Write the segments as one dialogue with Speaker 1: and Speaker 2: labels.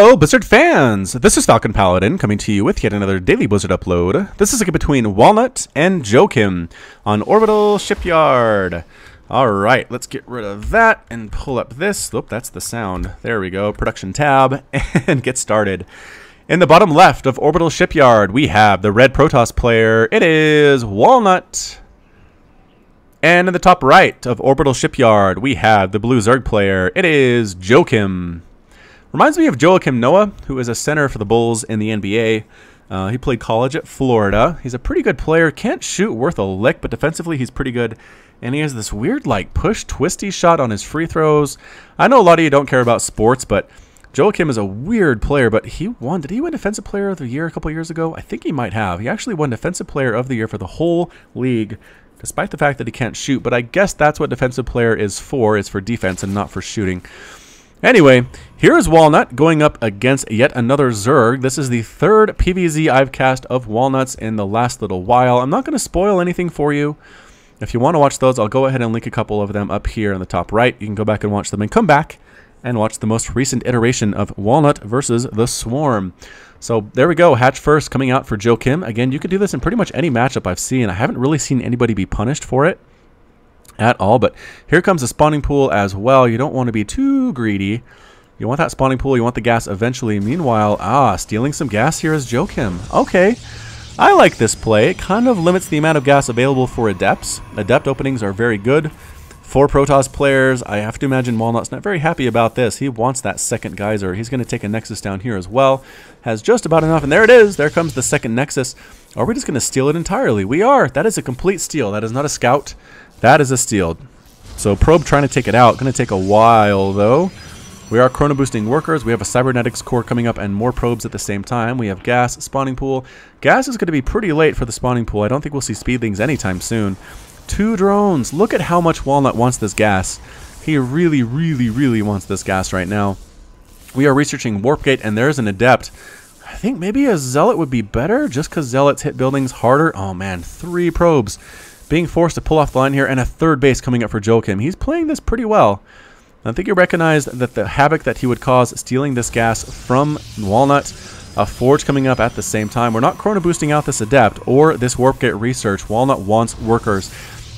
Speaker 1: Hello, Blizzard fans! This is FalconPaladin coming to you with yet another daily Blizzard upload. This is a game between Walnut and JoeKim on Orbital Shipyard. Alright, let's get rid of that and pull up this. Oh, that's the sound. There we go. Production tab and get started. In the bottom left of Orbital Shipyard, we have the red Protoss player. It is Walnut. And in the top right of Orbital Shipyard, we have the blue Zerg player. It is JoeKim. Reminds me of JoeKim Noah, who is a center for the Bulls in the NBA. He played college at Florida. He's a pretty good player. Can't shoot worth a lick, but defensively he's pretty good. And he has this weird, like, push twisty shot on his free throws. I know a lot of you don't care about sports, but JoeKim is a weird player. But he won. Did he win Defensive Player of the Year a couple years ago? I think he might have. He actually won Defensive Player of the Year for the whole league, despite the fact that he can't shoot. But I guess that's what Defensive Player is for defense and not for shooting. Anyway, here's Walnut going up against yet another Zerg. This is the third PvZ I've cast of Walnuts in the last little while. I'm not going to spoil anything for you. If you want to watch those, I'll go ahead and link a couple of them up here in the top right. You can go back and watch them and come back and watch the most recent iteration of Walnut versus the Swarm. So there we go. Hatch first coming out for JoeKim. Again, you could do this in pretty much any matchup I've seen. I haven't really seen anybody be punished for it at all, but here comes the spawning pool as well. You don't want to be too greedy. You want that spawning pool, you want the gas eventually. Meanwhile, stealing some gas here is JoeKim. Okay, I like this play. It kind of limits the amount of gas available for adepts. Adept openings are very good for Protoss players. I have to imagine Walnut's not very happy about this. He wants that second geyser. He's going to take a Nexus down here as well. Has just about enough, and there it is. There comes the second Nexus. Are we just going to steal it entirely? We are. That is a complete steal. That is not a scout. That is a steal. So probe trying to take it out. Going to take a while though. We are chrono boosting workers. We have a cybernetics core coming up and more probes at the same time. We have gas, spawning pool. Gas is going to be pretty late for the spawning pool. I don't think we'll see speedlings anytime soon. 2 drones. Look at how much Walnut wants this gas. He really, really, really wants this gas right now. We are researching warp gate and there's an adept. I think maybe a zealot would be better just because zealots hit buildings harder. Oh man, 3 probes. Being forced to pull off the line here, and a third base coming up for JoeKim. He's playing this pretty well. I think he recognized that the havoc that he would cause stealing this gas from Walnut, a forge coming up at the same time. We're not chrono boosting out this adept or this warp gate research. Walnut wants workers,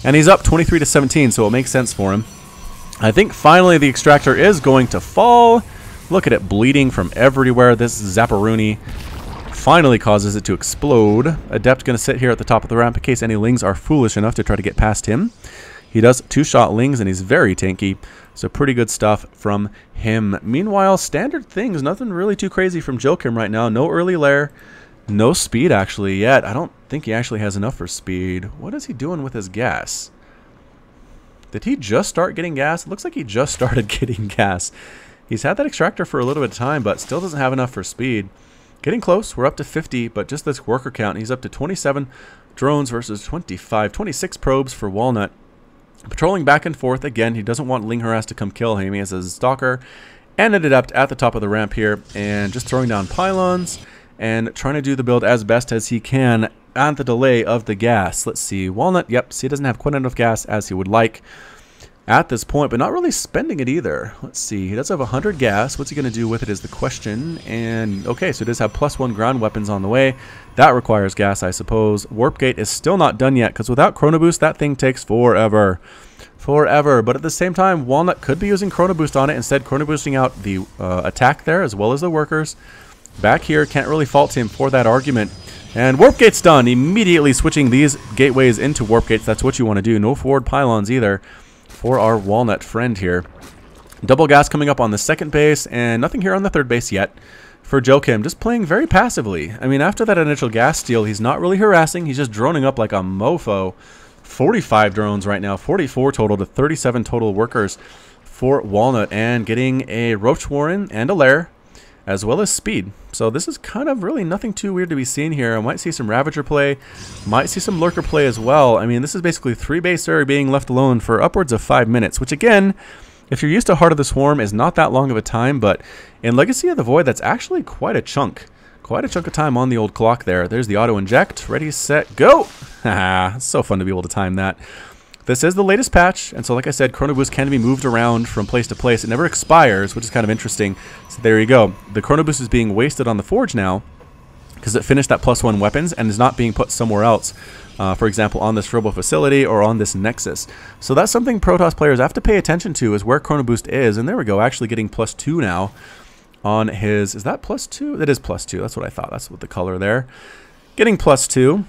Speaker 1: and he's up 23 to 17, so it makes sense for him. I think finally the extractor is going to fall. Look at it bleeding from everywhere. This Zapparoonie finally causes it to explode. Adept going to sit here at the top of the ramp in case any lings are foolish enough to try to get past him. He does 2-shot lings and he's very tanky, so pretty good stuff from him. Meanwhile, standard things, nothing really too crazy from JoeKim right now. No early lair, no speed actually yet. I don't think he actually has enough for speed. What is he doing with his gas? Did he just start getting gas? It looks like he just started getting gas. He's had that extractor for a little bit of time, but still doesn't have enough for speed. Getting close, we're up to 50, but just this worker count, he's up to 27 drones versus 26 probes for Walnut. Patrolling back and forth, again, he doesn't want Ling Harass to come kill him. He has a stalker and an adept at the top of the ramp here, and just throwing down pylons and trying to do the build as best as he can at the delay of the gas. Let's see, Walnut, yep, see, he doesn't have quite enough gas as he would like at this point, but not really spending it either. Let's see, he does have 100 gas. What's he going to do with it is the question. And okay, so he does have +1 ground weapons on the way. That requires gas, I suppose. Warp gate is still not done yet because without chrono boost, that thing takes forever. But at the same time, Walnut could be using chrono boost on it, instead chrono boosting out the attack there as well as the workers. Back here, can't really fault him for that argument. And warp gate's done. Immediately switching these gateways into warp gates. That's what you want to do. No forward pylons either for our Walnut friend here. Double gas coming up on the second base, and nothing here on the third base yet for JoeKim. Just playing very passively. I mean, after that initial gas steal, he's not really harassing. He's just droning up like a mofo. 45 drones right now, 44 total to 37 total workers for Walnut, and getting a Roach Warren and a lair, as well as speed. So this is kind of really nothing too weird to be seen here. I might see some Ravager play, might see some Lurker play as well. I mean, this is basically 3 base Zerg being left alone for upwards of 5 minutes, which again, if you're used to Heart of the Swarm, is not that long of a time, but in Legacy of the Void, that's actually quite a chunk. Quite a chunk of time on the old clock there. There's the auto inject. Ready, set, go. Haha, it's so fun to be able to time that. This is the latest patch, and so like I said, Chrono Boost can be moved around from place to place. It never expires, which is kind of interesting. So there you go. The Chrono Boost is being wasted on the Forge now because it finished that +1 weapons and is not being put somewhere else. For example, on this Robo Facility or on this Nexus. So that's something Protoss players have to pay attention to, is where Chrono Boost is. And there we go, actually getting +2 now on his... Is that +2? That is +2. That's what I thought. That's what the color there. Getting +2.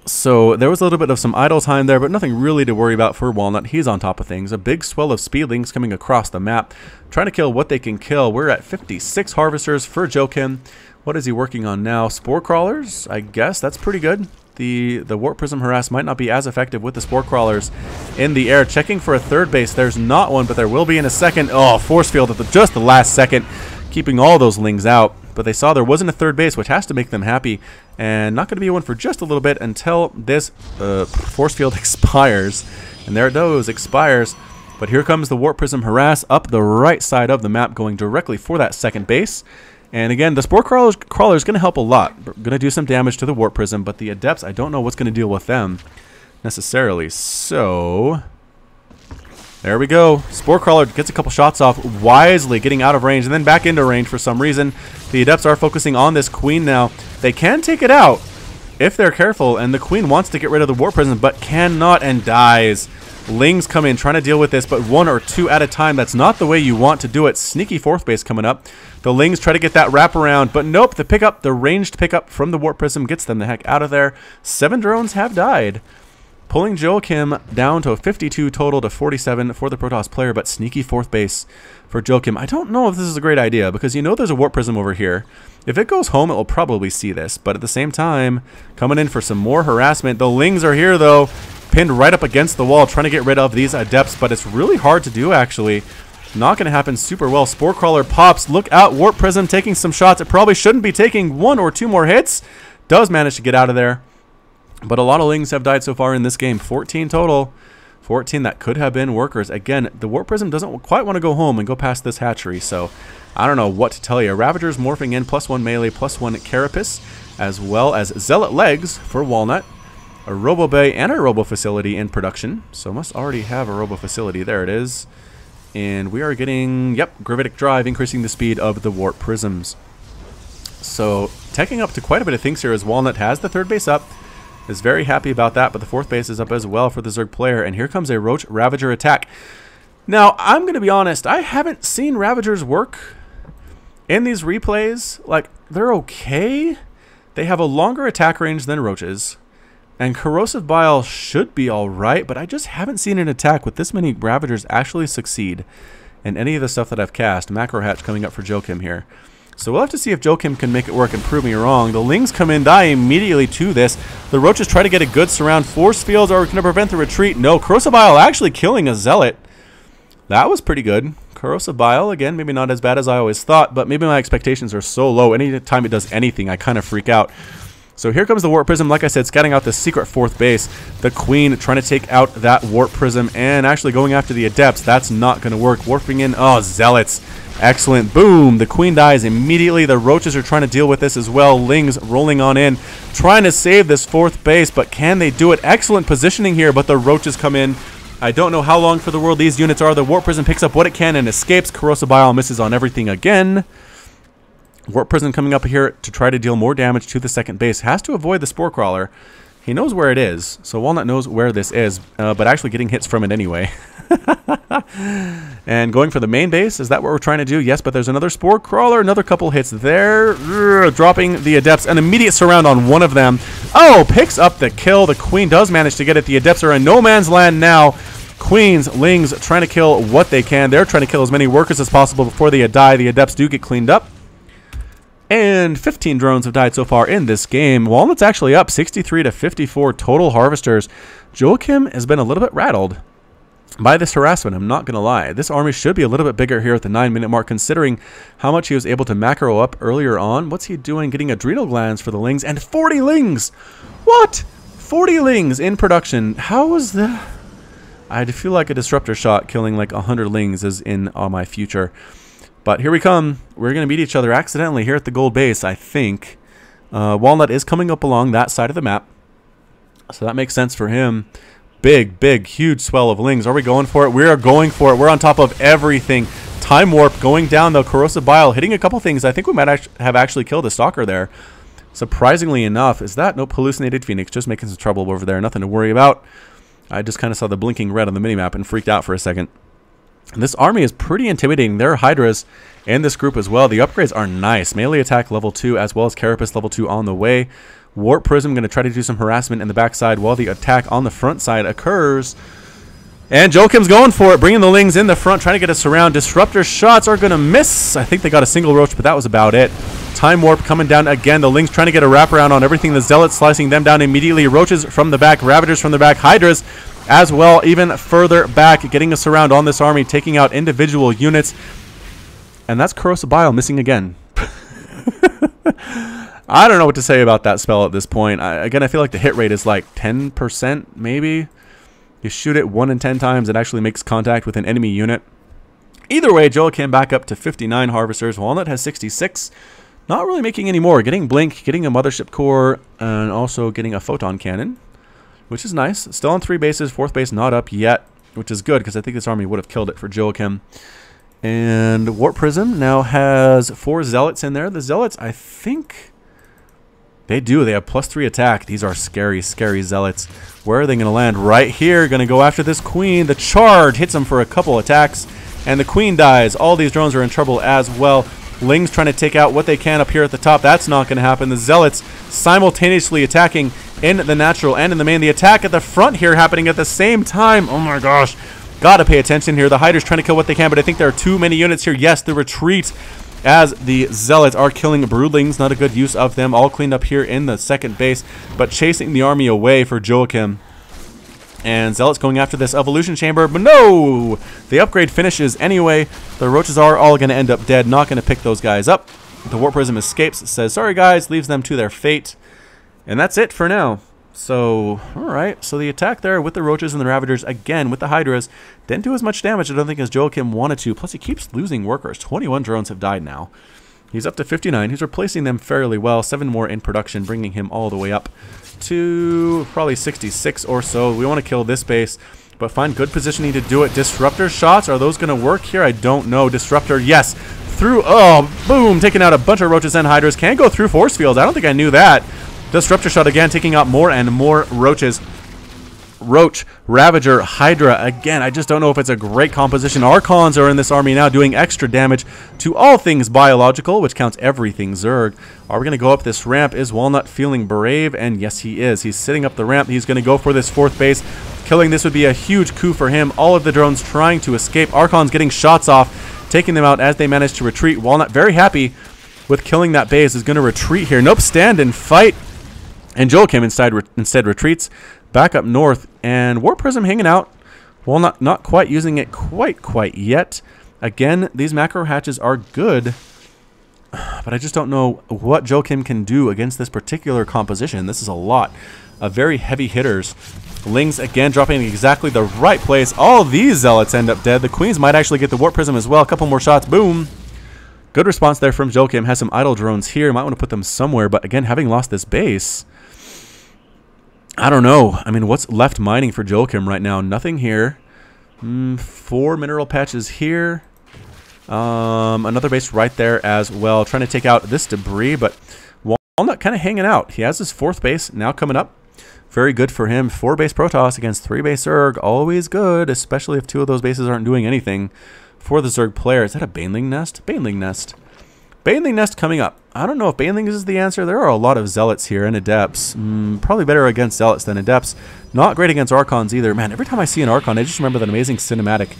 Speaker 1: So there was a little bit of some idle time there, but nothing really to worry about for Walnut. He's on top of things. A big swell of speedlings coming across the map, trying to kill what they can kill. We're at 56 harvesters for JoeKim. What is he working on now? Spore crawlers, I guess. That's pretty good. The Warp Prism Harass might not be as effective with the Spore Crawlers in the air. Checking for a third base. There's not one, but there will be in a second. Oh, Force Field at just the last second, keeping all those lings out. But they saw there wasn't a third base, which has to make them happy. And not going to be one for just a little bit until this Force Field expires. And there it goes, expires. But here comes the Warp Prism Harass up the right side of the map, going directly for that second base. And again, the Spore Crawler is going to help a lot. We're going to do some damage to the Warp Prism, but the Adepts, I don't know what's going to deal with them necessarily. So, there we go. Spore Crawler gets a couple shots off, wisely getting out of range and then back into range for some reason. The Adepts are focusing on this Queen now. They can take it out if they're careful, and the Queen wants to get rid of the Warp Prism, but cannot and dies. Lings come in trying to deal with this, but 1 or 2 at a time. That's not the way you want to do it. Sneaky fourth base coming up. The Lings try to get that wraparound, but nope. The ranged pickup from the Warp Prism gets them the heck out of there. 7 drones have died, pulling JoeKim down to a 52 total to 47 for the Protoss player, but sneaky fourth base for JoeKim. I don't know if this is a great idea, because you know there's a Warp Prism over here. If it goes home, it will probably see this, but at the same time, coming in for some more harassment. The Lings are here, though, pinned right up against the wall, trying to get rid of these Adepts, but it's really hard to do, actually. Not going to happen super well. Spore Crawler pops. Look out. Warp Prism taking some shots. It probably shouldn't be taking 1 or 2 more hits. Does manage to get out of there. But a lot of Lings have died so far in this game. 14 total. 14 that could have been workers. Again, the Warp Prism doesn't quite want to go home and go past this hatchery, so I don't know what to tell you. Ravagers morphing in, +1 melee, +1 carapace, as well as Zealot legs for Walnut. A Robo Bay and a Robo Facility in production. So must already have a Robo Facility. There it is. And we are getting, yep, Gravitic Drive, increasing the speed of the Warp Prisms. So teching up to quite a bit of things here, as Walnut has the third base up. Is very happy about that, but the fourth base is up as well for the Zerg player. And here comes a Roach Ravager attack. Now, I'm going to be honest, I haven't seen Ravagers work in these replays. Like, they're okay. They have a longer attack range than Roaches. And Corrosive Bile should be alright, but I just haven't seen an attack with this many Ravagers actually succeed in any of the stuff that I've cast. Macro Hatch coming up for JoeKim here. So we'll have to see if JoeKim can make it work and prove me wrong. The Lings come in, die immediately to this. The Roaches try to get a good surround. Force fields are going to prevent the retreat. No, Corrosive Bile actually killing a Zealot. That was pretty good. Corrosive Bile, again, maybe not as bad as I always thought, but maybe my expectations are so low. Anytime it does anything, I kind of freak out. So here comes the Warp Prism, like I said, scouting out the secret fourth base. The Queen trying to take out that Warp Prism and actually going after the Adepts. That's not going to work. Warping in. Oh, Zealots. Excellent. Boom. The Queen dies immediately. The Roaches are trying to deal with this as well. Lings rolling on in, trying to save this fourth base, but can they do it? Excellent positioning here, but the Roaches come in. I don't know how long for the world these units are. The Warp Prism picks up what it can and escapes. Corrosive Bile misses on everything again. Warp Prism coming up here to try to deal more damage to the second base. Has to avoid the Spore Crawler. He knows where it is, so Walnut knows where this is, but actually getting hits from it anyway. And going for the main base, is that what we're trying to do? Yes, but there's another Spore Crawler, another couple hits there. Dropping the Adepts, an immediate surround on one of them. Oh, picks up the kill. The Queen does manage to get it. The Adepts are in no man's land now. Queens, Lings trying to kill what they can. They're trying to kill as many workers as possible before they die. The Adepts do get cleaned up. And 15 drones have died so far in this game. Walnut's actually up 63 to 54 total harvesters. JoeKim has been a little bit rattled by this harassment, I'm not going to lie. This army should be a little bit bigger here at the 9-minute mark, considering how much he was able to macro up earlier on. What's he doing? Getting adrenal glands for the Lings, and 40 Lings! What? 40 Lings in production. How was that? I feel like a disruptor shot killing like 100 Lings is in my future. But here we come. We're going to meet each other accidentally here at the gold base, I think. Walnut is coming up along that side of the map, so that makes sense for him. big, huge swell of Lings. Are we going for it? We are going for it. We're on top of everything. Time Warp going down, though. Corrosive Bile hitting a couple things. I think we might have actually killed a Stalker there. Surprisingly enough. Is that? Nope. Hallucinated Phoenix. Just making some trouble over there. Nothing to worry about. I just kind of saw the blinking red on the minimap and freaked out for a second. And this army is pretty intimidating. There are Hydras in this group as well. The upgrades are nice. Melee attack level 2 as well as Carapace level 2 on the way. Warp Prism going to try to do some harassment in the backside while the attack on the front side occurs. And JoeKim's going for it, bringing the Lings in the front, trying to get us around. Disruptor shots are going to miss. I think they got a single roach, but that was about it. Time Warp coming down again. The Lings trying to get a wraparound on everything. The Zealots slicing them down immediately. Roaches from the back, Ravagers from the back, Hydras as well, even further back, getting us around on this army, taking out individual units. And that's Corrosive Bile missing again. I don't know what to say about that spell at this point. Again, I feel like the hit rate is like 10%, maybe. You shoot it 1 in 10 times, it actually makes contact with an enemy unit. Either way, JoeKim back up to 59 Harvesters. Walnut has 66. Not really making any more. Getting Blink, getting a Mothership Core, and also getting a Photon Cannon, which is nice. Still on 3 bases. 4th base not up yet, which is good because I think this army would have killed it for JoeKim. And Warp Prism now has 4 Zealots in there. The Zealots, I think... They do. They have +3 attack. These are scary, scary Zealots. Where are they going to land? Right here. Going to go after this Queen. The Charge hits them for a couple attacks. And the Queen dies. All these drones are in trouble as well. Lings trying to take out what they can up here at the top. That's not going to happen. The Zealots simultaneously attacking in the natural and in the main. The attack at the front here happening at the same time. Oh my gosh. Got to pay attention here. The Hydras trying to kill what they can, but I think there are too many units here. Yes, the retreat, as the Zealots are killing Broodlings. Not a good use of them. All cleaned up here in the second base, but chasing the army away for JoeKim. And Zealots going after this Evolution Chamber, but no! The upgrade finishes anyway. The Roaches are all going to end up dead. Not going to pick those guys up. The Warp Prism escapes, says, sorry guys, leaves them to their fate. And that's it for now. So, alright. So the attack there with the Roaches and the Ravagers, again, with the Hydras, didn't do as much damage, I don't think, as JoeKim wanted to. Plus, he keeps losing workers. 21 drones have died now. He's up to 59. He's replacing them fairly well. 7 more in production, bringing him all the way up to probably 66 or so. We want to kill this base, but find good positioning to do it. Disruptor shots, are those going to work here? I don't know. Disruptor, yes. Through, oh, boom, taking out a bunch of Roaches and Hydras. Can go through force fields. I don't think I knew that. Disruptor shot again, taking out more and more Roaches. Roach, Ravager, Hydra. Again, I just don't know if it's a great composition. Archons are in this army now doing extra damage to all things biological, which counts everything Zerg. Are we going to go up this ramp? Is Walnut feeling brave? And yes, he is. He's sitting up the ramp. He's going to go for this 4th base. Killing this would be a huge coup for him. All of the drones trying to escape. Archons getting shots off, taking them out as they manage to retreat. Walnut very happy with killing that base. Is going to retreat here. Nope, stand and fight. And JoeKim instead retreats back up north. And Warp Prism hanging out. Walnut not quite using it quite yet. Again, these macro hatches are good, but I just don't know what JoeKim can do against this particular composition. This is a lot of very heavy hitters. Lings again dropping in exactly the right place. All of these Zealots end up dead. The Queens might actually get the Warp Prism as well. A couple more shots. Boom. Good response there from JoeKim. Has some idle drones here. Might want to put them somewhere, but again, having lost this base, I don't know. I mean, what's left mining for JoeKim right now? Nothing here. 4 mineral patches here. Another base right there as well. Trying to take out this debris, but Walnut kind of hanging out. He has his 4th base now coming up. Very good for him. 4 base Protoss against 3 base Zerg. Always good, especially if 2 of those bases aren't doing anything for the Zerg player. Is that a Baneling Nest? Baneling Nest. Baneling Nest coming up. I don't know if Banelings is the answer. There are a lot of Zealots here and Adepts. Probably better against Zealots than Adepts. Not great against Archons either. Man, every time I see an Archon, I just remember that amazing cinematic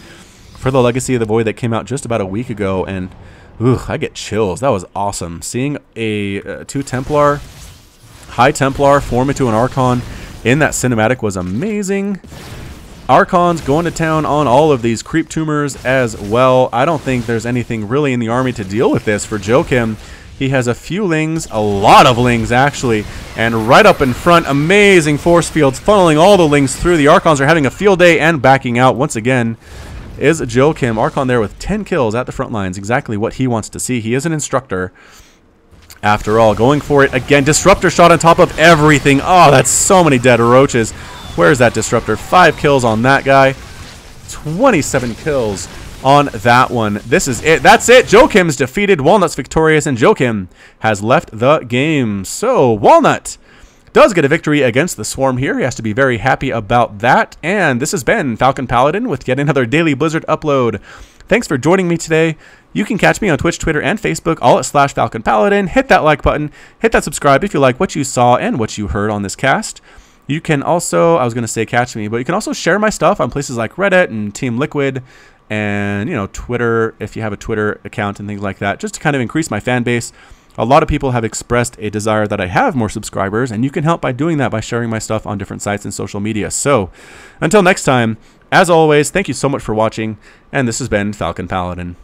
Speaker 1: for the Legacy of the Void that came out just about a week ago. And, I get chills. That was awesome. Seeing a 2 Templar, High Templar form into an Archon in that cinematic was amazing. Archons going to town on all of these creep tumors as well. I don't think there's anything really in the army to deal with this for JoeKim. He has a few Lings, a lot of Lings actually, and right up in front, amazing force fields funneling all the Lings through. The Archons are having a field day and backing out once again is JoeKim. Archon there with 10 kills at the front lines, exactly what he wants to see. He is an instructor after all. Going for it again. Disruptor shot on top of everything. Oh, that's so many dead Roaches. Where's that Disruptor? 5 kills on that guy. 27 kills on that one. This is it. That's it. JoeKim's defeated. Walnut's victorious, and JoeKim has left the game. So Walnut does get a victory against the Swarm here. He has to be very happy about that. And this has been FalconPaladin with yet another Daily Blizzard upload. Thanks for joining me today. You can catch me on Twitch, Twitter, and Facebook, all at /FalconPaladin. Hit that like button. Hit that subscribe if you like what you saw and what you heard on this cast. You can also, I was going to say catch me, but you can also share my stuff on places like Reddit and Team Liquid and, you know, Twitter, if you have a Twitter account and things like that, just to kind of increase my fan base. A lot of people have expressed a desire that I have more subscribers, and you can help by doing that by sharing my stuff on different sites and social media. So until next time, as always, thank you so much for watching, and this has been FalconPaladin.